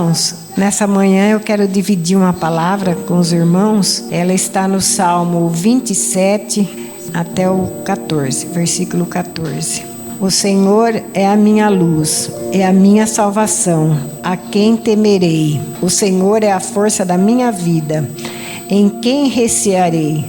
irmãos, nessa manhã eu quero dividir uma palavra com os irmãos. Ela está no Salmo 27 até o 14, versículo 14. O Senhor é a minha luz, é a minha salvação, a quem temerei? O Senhor é a força da minha vida, em quem recearei?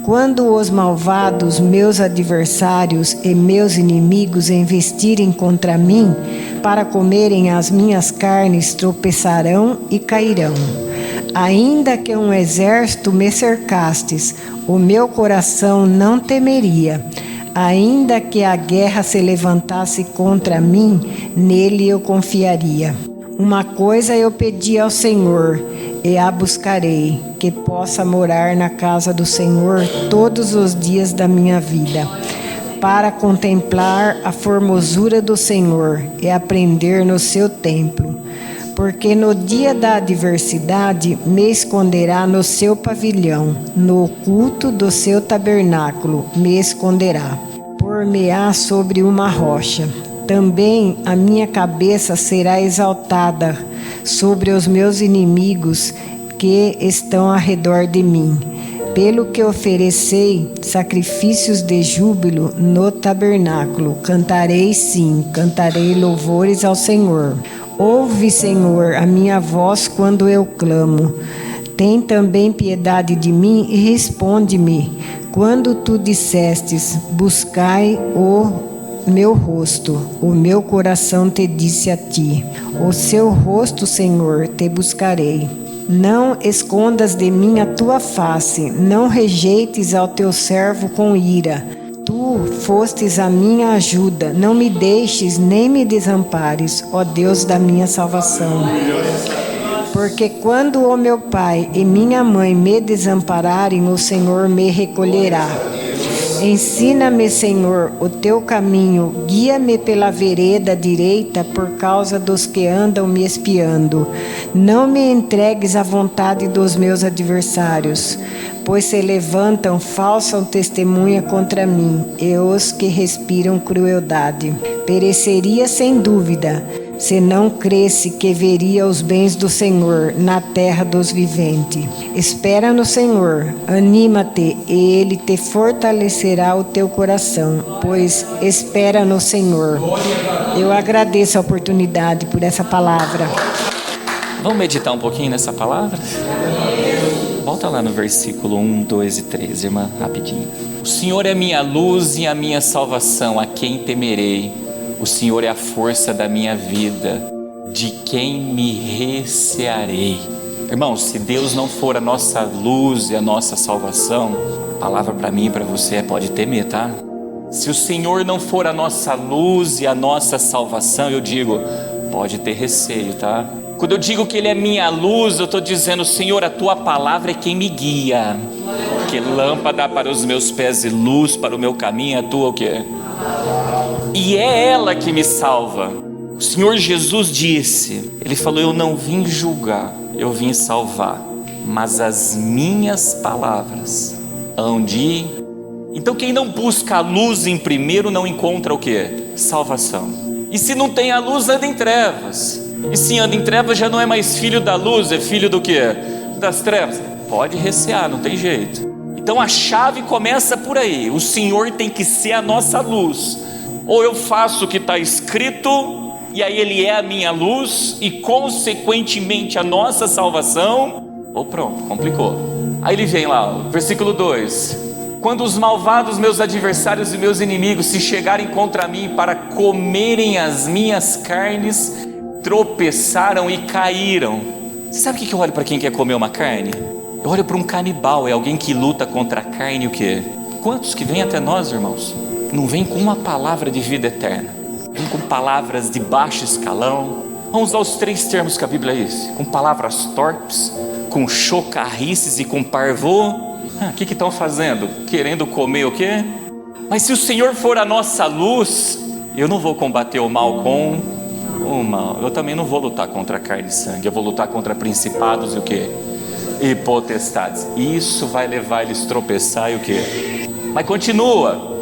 Quando os malvados, meus adversários e meus inimigos investirem contra mim, para comerem as minhas carnes, tropeçarão e cairão. Ainda que um exército me cercastes, o meu coração não temeria. Ainda que a guerra se levantasse contra mim, nele eu confiaria. Uma coisa eu pedi ao Senhor, e a buscarei, que possa morar na casa do Senhor todos os dias da minha vida, para contemplar a formosura do Senhor e aprender no seu templo. Porque no dia da adversidade me esconderá no seu pavilhão, no oculto do seu tabernáculo me esconderá. Por-me-á sobre uma rocha. Também a minha cabeça será exaltada sobre os meus inimigos que estão ao redor de mim. Pelo que oferecei sacrifícios de júbilo no tabernáculo, cantarei sim, cantarei louvores ao Senhor. Ouve, Senhor, a minha voz quando eu clamo. Tem também piedade de mim e responde-me. Quando tu dissestes, buscai o meu rosto, o meu coração te disse a ti, o seu rosto, Senhor, te buscarei. Não escondas de mim a tua face, não rejeites ao teu servo com ira. Tu fostes a minha ajuda, não me deixes nem me desampares, ó Deus da minha salvação. Porque quando o meu pai e minha mãe me desampararem, o Senhor me recolherá. Ensina-me, Senhor, o teu caminho, guia-me pela vereda direita por causa dos que andam me espiando. Não me entregues à vontade dos meus adversários, pois se levantam falsa testemunha contra mim, e os que respiram crueldade. Pereceria sem dúvida, se não cresse que veria os bens do Senhor na terra dos viventes. Espera no Senhor, anima-te, e Ele te fortalecerá o teu coração, pois espera no Senhor. Eu agradeço a oportunidade por essa palavra. Vamos meditar um pouquinho nessa palavra? Volta lá no versículo 1, 2 e 3, irmã, rapidinho. O Senhor é a minha luz e a minha salvação, a quem temerei? O Senhor é a força da minha vida, de quem me recearei? Irmãos, se Deus não for a nossa luz e a nossa salvação, a palavra para mim e para você é pode temer, tá? Se o Senhor não for a nossa luz e a nossa salvação, eu digo, pode ter receio, tá? Quando eu digo que Ele é minha luz, eu estou dizendo, Senhor, a Tua palavra é quem me guia. Que lâmpada para os meus pés e luz para o meu caminho, a Tua o quê? E é ela que me salva. O Senhor Jesus disse, Ele falou, eu não vim julgar, eu vim salvar, mas as minhas palavras hão de... Então quem não busca a luz em primeiro não encontra o quê? Salvação. E se não tem a luz, anda em trevas. E se anda em trevas, já não é mais filho da luz, é filho do quê? Das trevas. Pode recear, não tem jeito. Então a chave começa por aí. O Senhor tem que ser a nossa luz. Ou eu faço o que está escrito, e aí Ele é a minha luz, e consequentemente a nossa salvação, ou pronto, complicou. Aí ele vem lá, versículo 2: quando os malvados, meus adversários e meus inimigos, se chegarem contra mim para comerem as minhas carnes, tropeçaram e caíram. Você sabe o que eu olho para quem quer comer uma carne? Eu olho para um canibal, é alguém que luta contra a carne. O quê? Quantos que vêm até nós, irmãos, não vem com uma palavra de vida eterna, vem com palavras de baixo escalão? Vamos usar os 3 termos que a Bíblia diz, com palavras torpes, com chocarrices e com parvo. O que estão fazendo? Querendo comer o quê? Mas se o Senhor for a nossa luz, eu não vou combater o mal com o mal. Eu também não vou lutar contra carne e sangue, eu vou lutar contra principados e o quê? E potestades. Isso vai levar eles a tropeçar e o quê? Mas continua.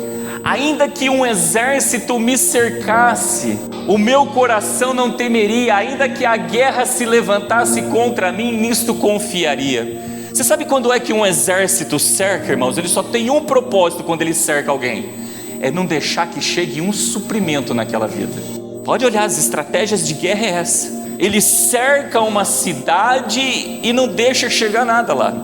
Ainda que um exército me cercasse, o meu coração não temeria. Ainda que a guerra se levantasse contra mim, nisto confiaria. Você sabe quando é que um exército cerca, irmãos? Ele só tem um propósito quando ele cerca alguém: é não deixar que chegue um suprimento naquela vida. Pode olhar, as estratégias de guerra é essa. Ele cerca uma cidade e não deixa chegar nada lá.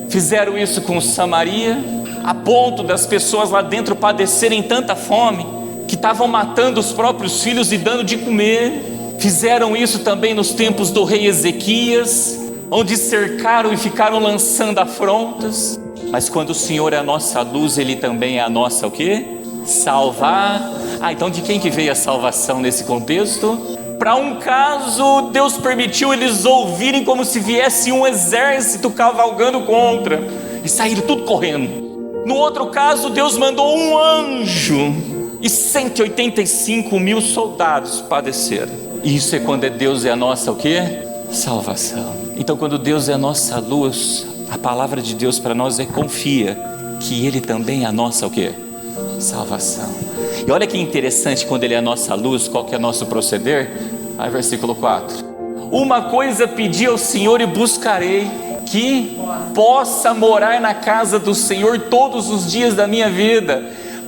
Fizeram isso com Samaria, a ponto das pessoas lá dentro padecerem tanta fome, que estavam matando os próprios filhos e dando de comer. Fizeram isso também nos tempos do rei Ezequias, onde cercaram e ficaram lançando afrontas. Mas quando o Senhor é a nossa luz, Ele também é a nossa o quê? Salvar. Então de quem que veio a salvação nesse contexto? Para um caso, Deus permitiu eles ouvirem como se viesse um exército cavalgando contra, e saíram tudo correndo. No outro caso, Deus mandou um anjo, e 185 mil soldados padeceram. E isso é quando Deus é a nossa o quê? Salvação. Então quando Deus é a nossa luz, a palavra de Deus para nós é: confia que Ele também é a nossa o quê? Salvação. E olha que interessante, quando Ele é a nossa luz, qual que é o nosso proceder? Aí versículo 4: uma coisa pedi ao Senhor e buscarei, que possa morar na casa do Senhor todos os dias da minha vida,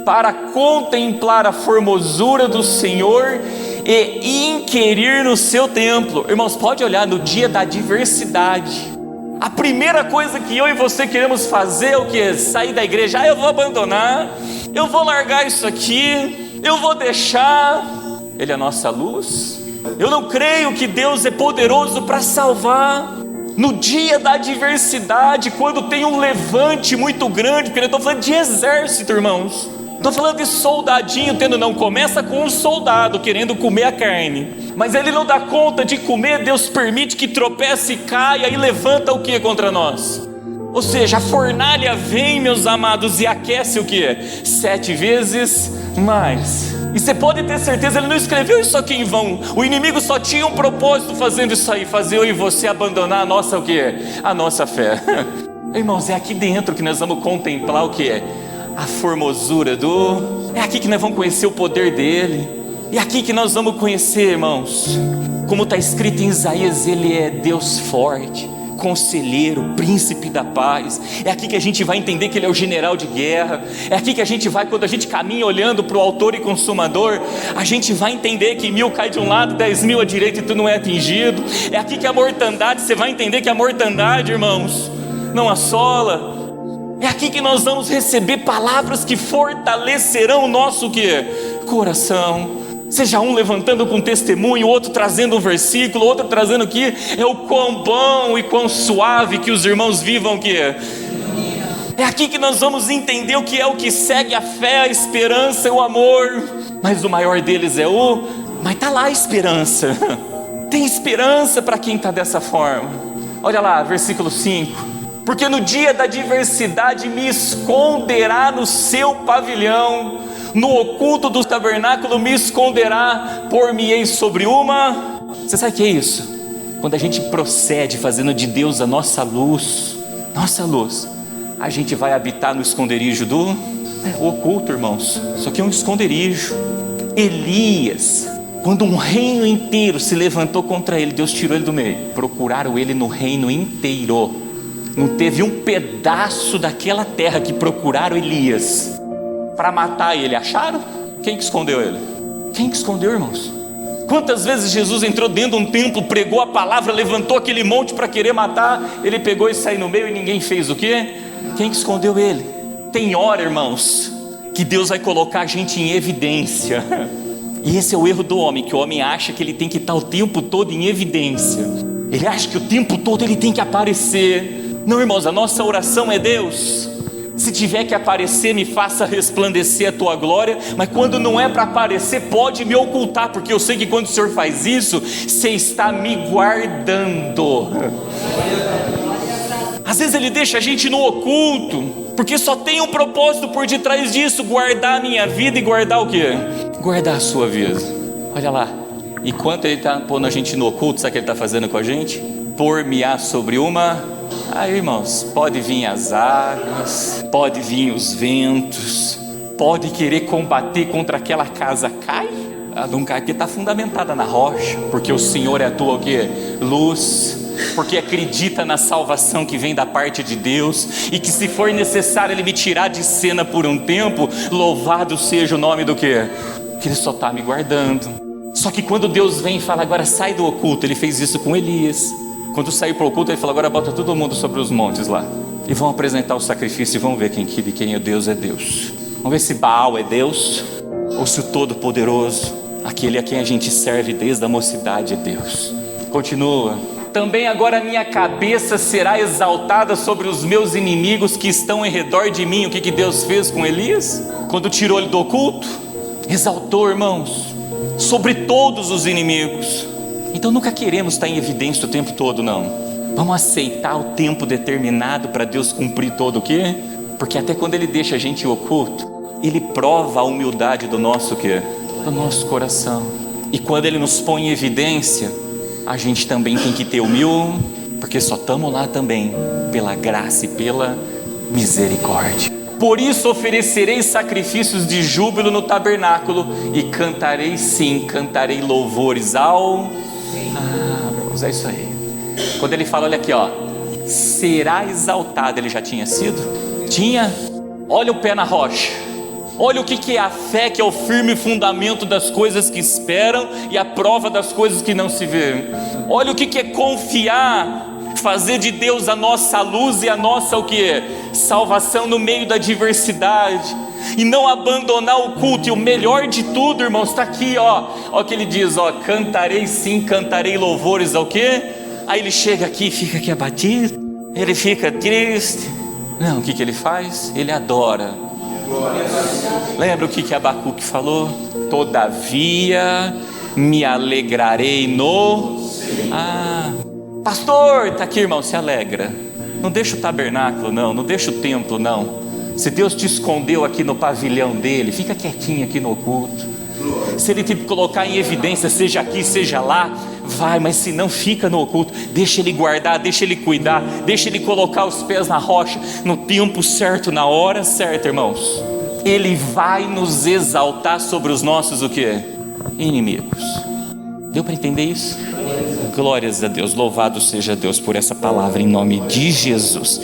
para contemplar a formosura do Senhor e inquirir no seu templo. Irmãos, pode olhar, no dia da adversidade, a primeira coisa que eu e você queremos fazer é o que? Sair da igreja. Eu vou abandonar, eu vou largar isso aqui, eu vou deixar. Ele é a nossa luz. Eu não creio que Deus é poderoso para salvar no dia da adversidade, quando tem um levante muito grande. Porque eu estou falando de exército, irmãos. Estou falando de soldadinho tendo, não começa com um soldado querendo comer a carne, mas ele não dá conta de comer. Deus permite que tropece e caia, e levanta o que contra nós? Ou seja, a fornalha vem, meus amados, e aquece o que? 7 vezes mais. E você pode ter certeza, Ele não escreveu isso aqui em vão. O inimigo só tinha um propósito fazendo isso aí: fazer eu e você abandonar a nossa o que? A nossa fé. Irmãos, é aqui dentro que nós vamos contemplar o que? A formosura do... É aqui que nós vamos conhecer o poder dele. É aqui que nós vamos conhecer, irmãos, como está escrito em Isaías: Ele é Deus forte, conselheiro, príncipe da paz. É aqui que a gente vai entender que Ele é o general de guerra. É aqui que a gente vai, quando a gente caminha olhando para o autor e consumador, a gente vai entender que 1000 cai de um lado, 10.000 à direita e tu não é atingido. É aqui que a mortandade, você vai entender que a mortandade, irmãos, não assola. É aqui que nós vamos receber palavras que fortalecerão o nosso quê? Coração. Seja um levantando com testemunho, outro trazendo um versículo, outro trazendo o que? É o quão bom e quão suave que os irmãos vivam o que? É aqui que nós vamos entender o que é o que segue a fé, a esperança e o amor. Mas o maior deles é o... Mas está lá a esperança. Tem esperança para quem está dessa forma. Olha lá, versículo 5. Porque no dia da adversidade me esconderá no seu pavilhão, no oculto do tabernáculo me esconderá, por-me-ei sobre uma... Você sabe o que é isso? Quando a gente procede fazendo de Deus a nossa luz, a gente vai habitar no esconderijo do... o oculto, irmãos. Isso aqui é um esconderijo. Elias, quando um reino inteiro se levantou contra ele, Deus tirou ele do meio. Procuraram ele no reino inteiro. Não teve um pedaço daquela terra que procuraram Elias para matar ele. Acharam? Quem que escondeu ele? Quem que escondeu, irmãos? Quantas vezes Jesus entrou dentro de um templo, pregou a palavra, levantou aquele monte para querer matar, ele pegou e saiu no meio e ninguém fez o quê? Quem que escondeu ele? Tem hora, irmãos, que Deus vai colocar a gente em evidência. E esse é o erro do homem, que o homem acha que ele tem que estar o tempo todo em evidência. Ele acha que o tempo todo ele tem que aparecer. Não, irmãos, a nossa oração é: Deus, se tiver que aparecer, me faça resplandecer a tua glória, mas quando não é para aparecer, pode me ocultar, porque eu sei que quando o Senhor faz isso, você está me guardando. Às vezes Ele deixa a gente no oculto, porque só tem um propósito por detrás disso: guardar a minha vida e guardar o quê? Guardar a sua vida. Olha lá, e quando Ele está pondo a gente no oculto, sabe o que Ele está fazendo com a gente? Por-me-á sobre uma... Aí, irmãos, pode vir as águas, pode vir os ventos, pode querer combater contra aquela casa, cai. Ela não cai porque está fundamentada na rocha, porque o Senhor é a tua o quê? Luz, porque acredita na salvação que vem da parte de Deus, e que se for necessário Ele me tirar de cena por um tempo, louvado seja o nome do quê? Que Ele só está me guardando. Só que quando Deus vem e fala, agora sai do oculto, Ele fez isso com Elias. Quando saiu para o oculto, Ele falou, agora bota todo mundo sobre os montes lá, e vão apresentar o sacrifício, e vão ver quem é Deus é Deus. Vamos ver se Baal é Deus, ou se o Todo-Poderoso, aquele a quem a gente serve desde a mocidade, é Deus. Continua. Também agora a minha cabeça será exaltada sobre os meus inimigos que estão em redor de mim. O que Deus fez com Elias? Quando tirou ele do oculto, exaltou, irmãos, sobre todos os inimigos. Então nunca queremos estar em evidência o tempo todo, não. Vamos aceitar o tempo determinado para Deus cumprir todo o quê? Porque até quando Ele deixa a gente oculto, Ele prova a humildade do nosso quê? Do nosso coração. E quando Ele nos põe em evidência, a gente também tem que ter humilde, porque só estamos lá também pela graça e pela misericórdia. Por isso oferecerei sacrifícios de júbilo no tabernáculo, e cantarei, sim, cantarei louvores ao... irmãos, é isso aí. Quando Ele fala, olha aqui, ó, será exaltado, Ele já tinha sido? Tinha. Olha o pé na rocha. Olha o que é a fé, que é o firme fundamento das coisas que esperam e a prova das coisas que não se vê. Olha o que é confiar, fazer de Deus a nossa luz e a nossa o que? Salvação no meio da adversidade, e não abandonar o culto. E o melhor de tudo, irmãos, está aqui, ó. Olha o que Ele diz, ó, cantarei, sim, cantarei louvores ao quê? Aí Ele chega aqui e fica aqui abatido, Ele fica triste. Não, o que Ele faz? Ele adora. Lembra o que Abacuque falou? Todavia me alegrarei no... pastor, está aqui, irmão, se alegra. Não deixa o tabernáculo, não deixa o templo, não. Se Deus te escondeu aqui no pavilhão dele, fica quietinho aqui no oculto. Se Ele te colocar em evidência, seja aqui, seja lá, vai, mas se não, fica no oculto. Deixa Ele guardar, deixa Ele cuidar, deixa Ele colocar os pés na rocha, no tempo certo, na hora certa, irmãos. Ele vai nos exaltar sobre os nossos o quê? Inimigos. Deu para entender isso? Glórias a Deus, louvado seja Deus por essa palavra em nome de Jesus.